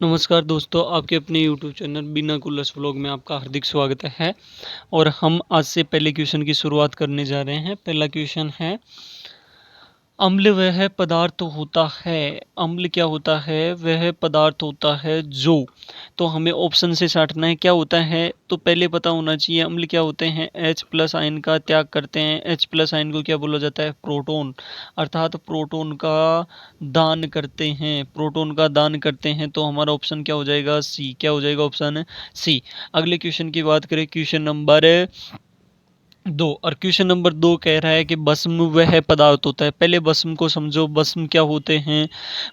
नमस्कार दोस्तों, आपके अपने यूट्यूब चैनल बिना कुल्लस व्लॉग में आपका हार्दिक स्वागत है। और हम आज से पहले क्वेश्चन की शुरुआत करने जा रहे हैं। पहला क्वेश्चन है, अम्ल वह पदार्थ होता है। अम्ल क्या होता है? वह पदार्थ होता है जो, तो हमें ऑप्शन से छांटना है क्या होता है। तो पहले पता होना चाहिए अम्ल क्या होते हैं। H प्लस आयन का त्याग करते हैं। H प्लस आयन को क्या बोला जाता है? प्रोटॉन। अर्थात प्रोटॉन का दान करते हैं। प्रोटॉन का दान करते हैं, तो हमारा ऑप्शन क्या हो जाएगा? सी। क्या हो जाएगा? Option C. अगले क्वेश्चन की बात करें, क्वेश्चन नंबर 2। और क्वेश्चन नंबर 2 कह रहा है कि भस्म वह पदार्थ होता है। पहले भस्म को समझो। भस्म क्या होते हैं?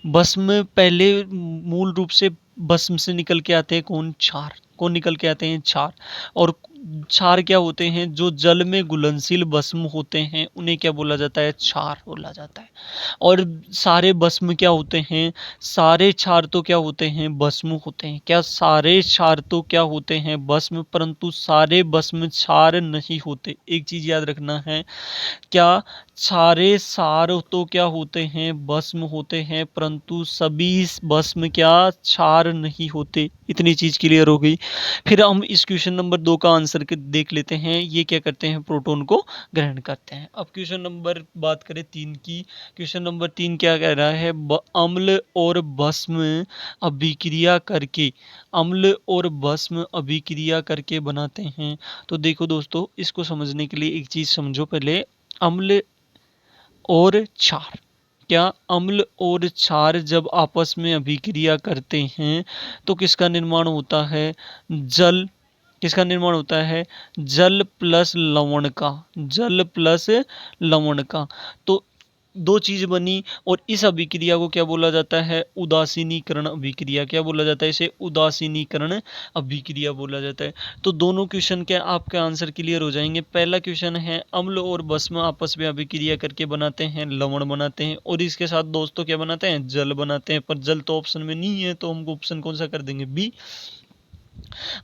भस्म पहले मूल रूप से भस्म से निकल के आते हैं कौन? क्षार। कौन निकल के आते हैं? क्षार। और क्षार क्या होते हैं? जो जल में घुलनशील भस्म होते हैं उन्हें क्या बोला जाता है? क्षार बोला जाता है। और सारे भस्म क्या होते हैं? सारे क्षार तो क्या होते हैं? भस्म होते हैं। क्या सारे क्षार तो क्या होते हैं? भस्म। परंतु सारे भस्म क्षार नहीं होते। एक चीज याद रखना है, क्या सारे सार तो क्या होते हैं? भस्म होते हैं, परंतु सभी भस्म क्या क्षार नहीं होते। इतनी चीज क्लियर हो गई। फिर हम इस क्वेश्चन नंबर 2 का आंसर देख लेते हैं। ये क्या करते हैं? प्रोटॉन को ग्रहण करते हैं। अब क्वेश्चन नंबर बात करें 3 की। क्वेश्चन नंबर 3 क्या कह रहा है? अम्ल और भस्म अभिक्रिया करके, अम्ल और भस्म अभिक्रिया करके बनाते हैं। तो देखो दोस्तों, इसको समझने के लिए एक चीज समझो पहले। अम्ल और क्षार, क्या अम्ल और क्षार जब आपस में अभिक्रिया करते हैं तो किसका निर्माण होता है? जल। किसका निर्माण होता है? जल प्लस लवण का। जल प्लस लवण का। तो दो चीज बनी। और इस अभिक्रिया को क्या बोला जाता है? उदासीनीकरण अभिक्रिया। क्या बोला जाता है? इसे उदासीनीकरण अभिक्रिया बोला जाता है। तो दोनों क्वेश्चन के आपका आंसर क्लियर हो जाएंगे। पहला क्वेश्चन है, अम्ल और भस्म आपस में अभिक्रिया करके बनाते हैं लवण बनाते हैं, और इसके साथ दोस्तों क्या बनाते हैं? जल बनाते हैं। पर जल तो ऑप्शन में नहीं है, तो हम ऑप्शन कौन सा कर देंगे? बी।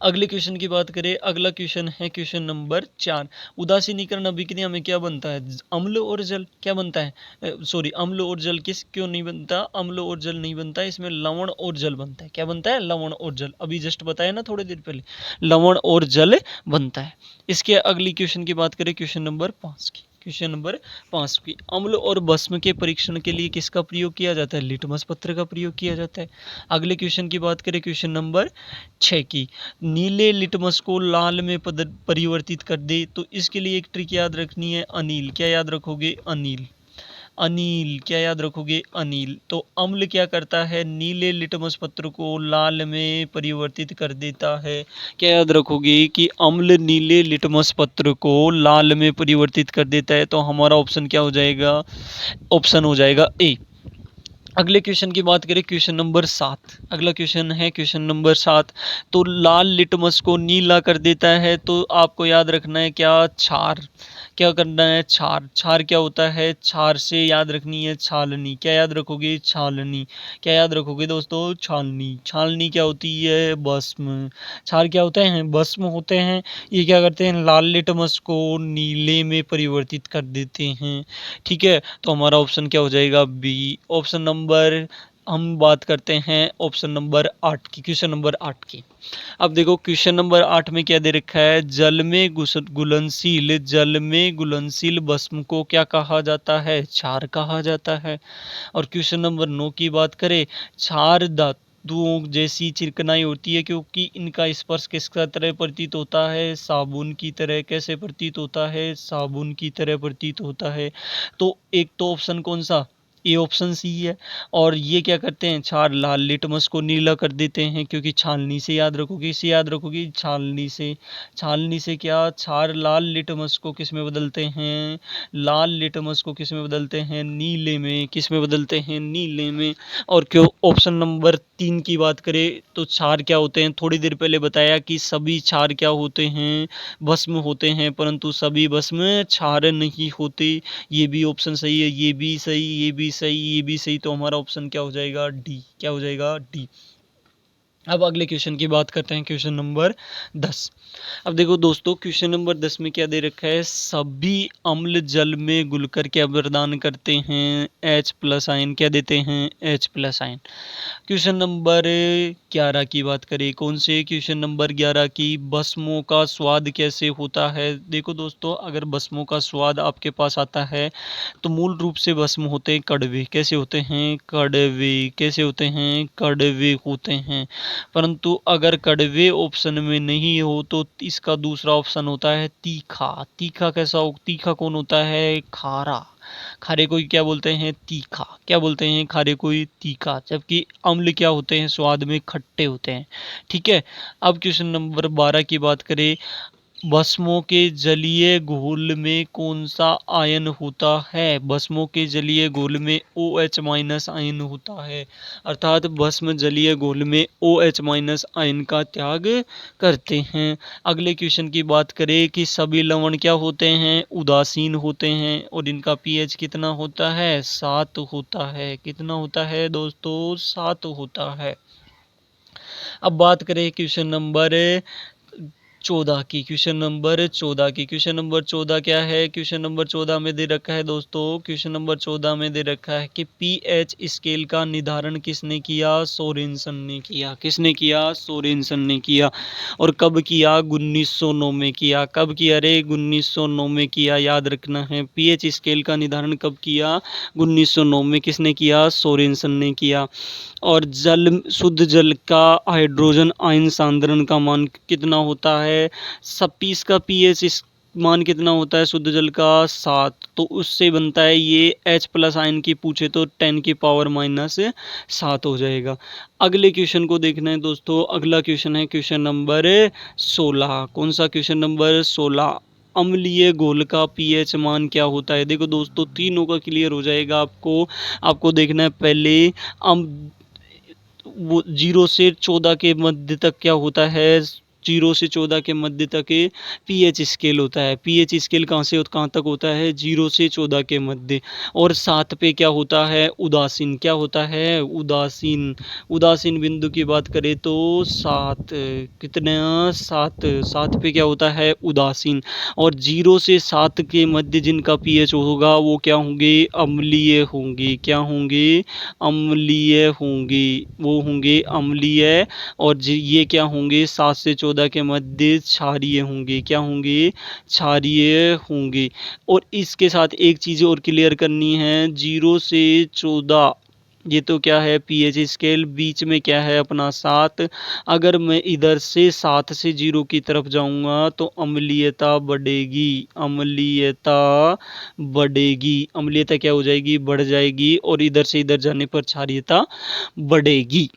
अगले क्वेश्चन की बात करें, अगला क्वेश्चन है क्वेश्चन नंबर 4। उदासीनीकरण अभिक्रिया में क्या बनता है? अम्ल और जल। क्या बनता है? सॉरी, अम्ल और जल। किस क्यों नहीं बनता? अम्ल और जल नहीं बनता, इसमें लवण और जल बनता है। क्या बनता है? लवण और जल। अभी जस्ट बताया ना थोड़ी देर पहले, लवण और जल बनता है। इसके अगली क्वेश्चन की बात करें, क्वेश्चन नंबर 5 की। क्वेश्चन नंबर 5 की, अम्ल और भस्म के परीक्षण के लिए किसका प्रयोग किया जाता है? लिटमस पत्र का प्रयोग किया जाता है। अगले क्वेश्चन की बात करें, क्वेश्चन नंबर 6 की, नीले लिटमस को लाल में परिवर्तित कर दे, तो इसके लिए एक ट्रिक याद रखनी है, अनील। क्या याद रखोगे? अनील। अनील। क्या याद रखोगे? अनील। तो अम्ल क्या करता है? नीले लिटमस पत्र को लाल में परिवर्तित कर देता है। क्या याद रखोगे कि अम्ल नीले लिटमस पत्र को लाल में परिवर्तित कर देता है। तो हमारा ऑप्शन क्या हो जाएगा? ऑप्शन हो जाएगा ए। अगले क्वेश्चन की बात करें, क्वेश्चन नंबर 7। अगला क्वेश्चन है क्वेश्चन नंबर 7। तो लाल लिटमस को नीला कर देता है, तो आपको याद रखना है क्या? क्षार। क्या करना है? क्षार। क्षार क्या होता है? क्षार से याद रखनी है छालनी। क्या याद रखोगे? छालनी। क्या याद रखोगे दोस्तों? छालनी। छालनी क्या होती है? भस्म। क्षार क्या होते हैं? भस्म होते हैं। ये क्या करते हैं? लाल लिटमस को नीले में परिवर्तित कर देते हैं। ठीक है, तो हमारा ऑप्शन क्या हो जाएगा? बी। ऑप्शन नंबर, हम बात करते हैं ऑप्शन नंबर 8 की, क्वेश्चन नंबर 8 की। अब देखो क्वेश्चन नंबर 8 में क्या दे रखा है? जल में घुलनशील भस्म को क्या कहा जाता है? क्षार कहा जाता है। और क्वेश्चन नंबर 9 की बात करें, क्षार धातुओं जैसी चिकनाई होती है, क्योंकि इनका स्पर्श किस तरह प्रतीत होता है? साबुन की तरह। कैसे प्रतीत होता है? साबुन की तरह प्रतीत होता है। तो एक तो ऑप्शन कौन सा? ये ऑप्शन सी है। और ये क्या करते हैं? क्षार लाल लिटमस को नीला कर देते हैं, क्योंकि छालनी से याद रखोगे, इसे याद रखोगे छालनी से। छालनी से क्या? क्षार लाल लिटमस को किस में बदलते हैं? लाल लिटमस को किस में बदलते हैं? नीले में। किस में बदलते हैं? नीले में। और क्यों ऑप्शन नंबर 3 की बात करें, तो क्षार क्या होते हैं? थोड़ी देर पहले बताया कि सभी क्षार क्या होते हैं? भस्म होते हैं, परंतु सभी भस्म क्षार नहीं होते। ये भी ऑप्शन सही है, ये भी सही, ये भी सही, ये भी सही। तो हमारा ऑप्शन क्या हो जाएगा? डी। क्या हो जाएगा? डी। अब अगले क्वेश्चन की बात करते हैं, क्वेश्चन नंबर 10। अब देखो दोस्तों, क्वेश्चन नंबर 10 में क्या दे रखा है? सभी अम्ल जल में घुलकर क्या प्रदान करते हैं? H plus ion. क्या देते हैं? H plus ion. Question number 11 की बात करें, कौन से क्वेश्चन नंबर 11 की, भस्मों का स्वाद कैसे होता है। देखो दोस्तों, अगर भस्मों का स्वाद आपके पास आता है तो मूल रूप से भस्म होते हैं कड़वे। कैसे होते हैं? कड़वे। कैसे होते हैं? कड़वे होते हैं। परंतु अगर कड़वे ऑप्शन में नहीं हो तो इसका दूसरा ऑप्शन होता है तीखा। तीखा कैसा हो? तीखा कौन होता है? खारा। खारे को ही क्या बोलते हैं? तीखा। क्या बोलते हैं? खारे को ही तीखा। जबकि अम्ल क्या होते हैं? स्वाद में खट्टे होते हैं। ठीक है। अब क्वेश्चन नंबर 12 की बात करें, भस्मों के जलीय घोल में कौन सा आयन होता है। भस्मों के जलीय घोल में OH माइनस आयन होता है, अर्थात भस्म जलीय घोल में OH माइनस आयन का त्याग करते हैं। अगले क्वेश्चन की बात करें कि सभी लवण क्या होते हैं? उदासीन होते हैं और इनका pH कितना होता है? 7 होता है। कितना होता है दोस्तों? 7 होता है। अब बात करें क्वेश्चन नंबर 14 की। क्वेश्चन नंबर 14 की। क्वेश्चन नंबर 14 क्या है? क्वेश्चन नंबर 14 में दे रखा है दोस्तों, क्वेश्चन नंबर 14 में दे रखा है कि पीएच स्केल का निर्धारण किसने किया? सोरेनसन ने किया। किसने किया? सोरेनसन ने किया। और कब किया? 1909 में किया। कब किया रे? 1909 में किया। याद रखना है, पीएच स्केल का निर्धारण कब किया? 1909 में। किसने किया? सोरेनसन ने किया। और जल, शुद्ध जल का हाइड्रोजन आयन सांद्रण का मान कितना होता है? 26 का पीएच मान कितना होता है शुद्ध जल का? 7। तो उससे बनता है ये H प्लस आयन की पूछे तो 10 की पावर माइनस 7 हो जाएगा। अगले क्वेश्चन को देखना है दोस्तों। अगला क्वेश्चन है क्वेश्चन नंबर 16। कौन सा? Question number 16। अम्लीय घोल का पीएच मान क्या होता है? देखो दोस्तों, तीनों का क्लियर हो जाएगा आपको। आपको देखना है पहले वो 0 से 14 के मध्य तक क्या होता है? 0 से 14 के मध्य तक पीएच स्केल होता है। पीएच स्केल कहाँ से कहाँ तक होता है? 0 से 14 के मध्य। और 7 पे क्या होता है? उदासीन। क्या होता है? उदासीन। उदासीन बिंदु की बात करें तो 7। कितना? 7। 7 पे क्या होता है? उदासीन। और 0 से 7 के मध्य जिनका पीएच होगा वो क्या होंगे? अम्लीय होंगे। क्या होंगे? अम्लीय होंगे। वो होंगे अम्लीय। और ये क्या होंगे? 7 से 14 के मध्य क्षारीय होंगे। क्या होंगे? क्षारीय होंगे। और इसके साथ एक चीज़ और क्लियर करनी है, 0 से 14 ये तो क्या है? PH scale. बीच में क्या है अपना? 7। अगर मैं इधर से 7 से 0 की तरफ जाऊंगा तो अम्लीयता बढ़ेगी। अम्लीयता बढ़ेगी। अम्लीयता क्या हो जाएगी? बढ़ जाएगी। और इधर से इधर जाने पर क्षारीयता बढ़ेगी।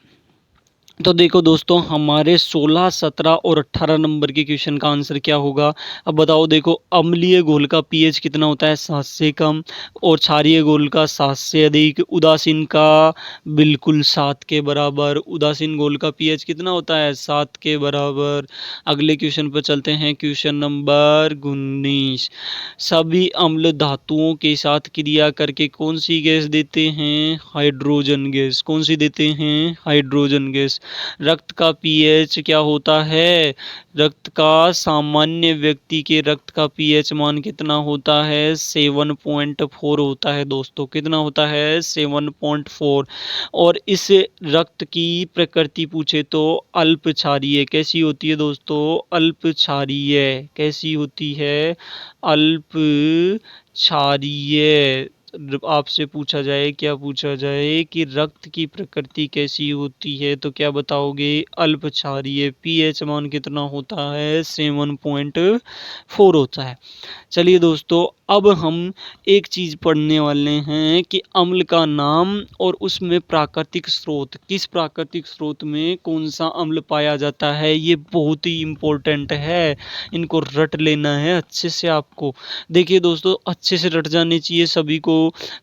तो देखो दोस्तों, हमारे 16, 17 और 18 नंबर के क्वेश्चन का आंसर क्या होगा? अब बताओ। देखो, अम्लीय घोल का पीएच कितना होता है? 7 से कम। और क्षारीय घोल का 7 से अधिक। उदासीन का बिल्कुल 7 के बराबर। उदासीन घोल का पीएच कितना होता है? 7 के बराबर। अगले क्वेश्चन पर चलते हैं। Question number 19। सभी अम्ल धातुओं के साथ क्रिया करके कौन सी गैस देते हैं? Hydrogen gas. कौन सी देते हैं? Hydrogen gas. रक्त का पीएच क्या होता है? रक्त का, सामान्य व्यक्ति के रक्त का पीएच मान कितना होता है? 7.4 होता है दोस्तों। कितना होता है? 7.4। और इस रक्त की प्रकृति पूछे तो अल्प क्षारीय। कैसी होती है दोस्तों? अल्प क्षारीय। कैसी होती है? अल्प क्षारीय। आपसे पूछा जाए, क्या पूछा जाए कि रक्त की प्रकृति कैसी होती है, तो क्या बताओगे? अल्प क्षारीय। पीएच मान कितना होता है? 7.4 होता है। चलिए दोस्तों, अब हम एक चीज़ पढ़ने वाले हैं कि अम्ल का नाम और उसमें प्राकृतिक स्रोत। किस प्राकृतिक स्रोत में कौन सा अम्ल पाया जाता है, ये बहुत ही इम्पोर्टेंट है। इनको रट लेना है अच्छे से आपको। देखिए दोस्तों, अच्छे से रट जाने चाहिए सभी को।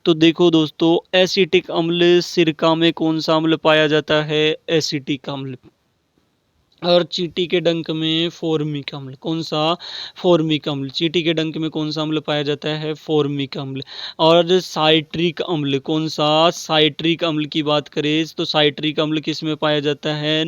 तो देखो दोस्तों, एसिटिक अम्ल, सिरका में कौन सा अम्ल पाया जाता है? एसिटिक अम्ल। और चींटी के डंक में फॉर्मिक अम्ल, कौन सा? फॉर्मिक अम्ल। चींटी के डंक में कौन सा अम्ल पाया जाता है? फॉर्मिक अम्ल। और साइट्रिक अम्ल, कौन सा? साइट्रिक अम्ल की बात करें तो साइट्रिक अम्ल किस में पाया जाता है?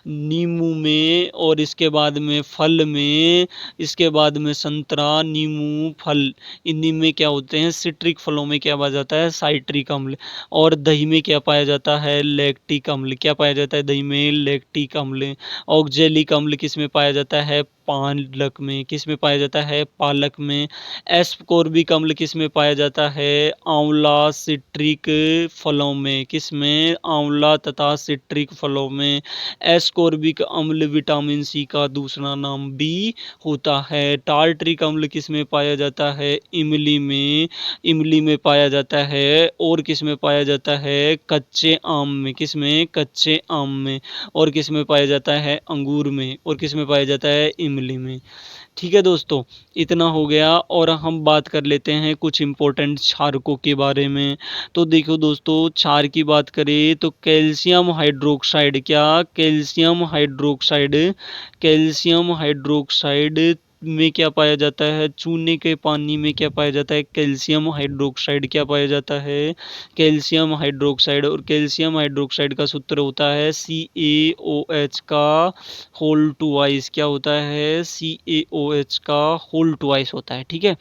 नींबू में, और इसके बाद में फल में, इसके बाद में संतरा, नींबू, फल, इन्हीं में क्या होते हैं? सिट्रिक फलों में क्या पाया जाता है? साइट्रिक अम्ल। और दही में क्या पाया जाता है? लैक्टिक अम्ल। क्या पाया जाता है दही में? लैक्टिक अम्ल। ऑक्जेलिक अम्ल किस में पाया जाता है? पालक में। किस में पाया जाता है? पालक में। एस्कॉर्बिक अम्ल किस में पाया जाता है? आंवला, सिट्रिक फलों में। किस में? आंवला तथा सिट्रिक फलों में। एस्कॉर्बिक अम्ल विटामिन सी का दूसरा नाम भी होता है। टार्ट्रिक अम्ल किस में पाया जाता है? इमली में। इमली में पाया जाता है। और किस में पाया जाता है? कच्चे आम में। किस में? कच्चे आम में। और किस में पाया जाता है? अंगूर में। और किस में पाया जाता है? इमली में। ठीक है दोस्तों, इतना हो गया। और हम बात कर लेते हैं कुछ इंपॉर्टेंट क्षारकों के बारे में। तो देखो दोस्तों, क्षार की बात करें तो कैल्शियम हाइड्रोक्साइड, क्या? Calcium hydroxide. कैल्शियम हाइड्रोक्साइड में क्या पाया जाता है? चूने के पानी में क्या पाया जाता है? Calcium hydroxide. क्या पाया जाता है? Calcium hydroxide. और कैल्शियम हाइड्रोक्साइड का सूत्र होता है CaOH का होल ट्वाइस। क्या होता है? CaOH का होल ट्वाइस होता है। ठीक है।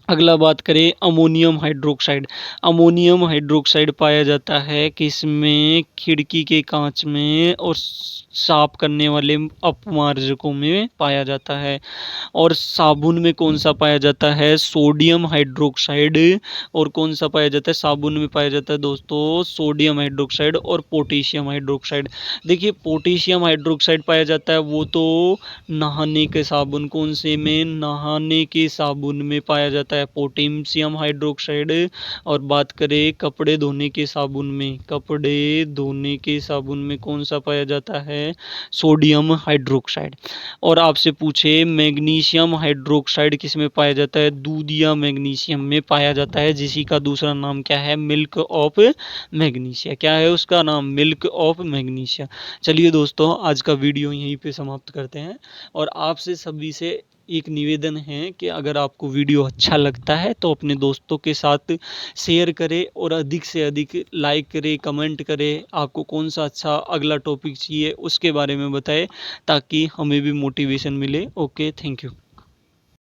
अगला बात करें अमोनियम हाइड्रोक्साइड। अमोनियम हाइड्रोक्साइड पाया जाता है किसमें? खिड़की के कांच में और साफ करने वाले अपमार्जकों में पाया जाता है। और साबुन में कौन सा पाया जाता है? Sodium hydroxide. और कौन सा पाया जाता है? साबुन में पाया जाता है दोस्तों सोडियम हाइड्रोक्साइड और पोटेशियम हाइड्रोक्साइड। देखिए पोटेशियम हाइड्रोक्साइड पाया जाता है वो तो नहाने के साबुन, कौन से में? नहाने के साबुन में पाया जाता है पोटेशियम हाइड्रोक्साइड। और बात करें कपड़े धोने के साबुन में, कपड़े धोने के साबुन में कौन सा पाया जाता है? Sodium hydroxide. और आपसे पूछे मैग्नीशियम हाइड्रोक्साइड किस में पाया जाता है? दूध या मैग्नीशियम में पाया जाता है, जिसी का दूसरा नाम क्या है? Milk of magnesia. क्या है उसका नाम? Milk of magnesia. चलिए दोस्तों, आज का वीडियो यहीं पे समाप्त करते हैं। और आपसे सभी से एक निवेदन है कि अगर आपको वीडियो अच्छा लगता है तो अपने दोस्तों के साथ शेयर करें और अधिक से अधिक लाइक करें, कमेंट करें। आपको कौन सा अच्छा अगला टॉपिक चाहिए उसके बारे में बताएं, ताकि हमें भी मोटिवेशन मिले। Okay, thank you.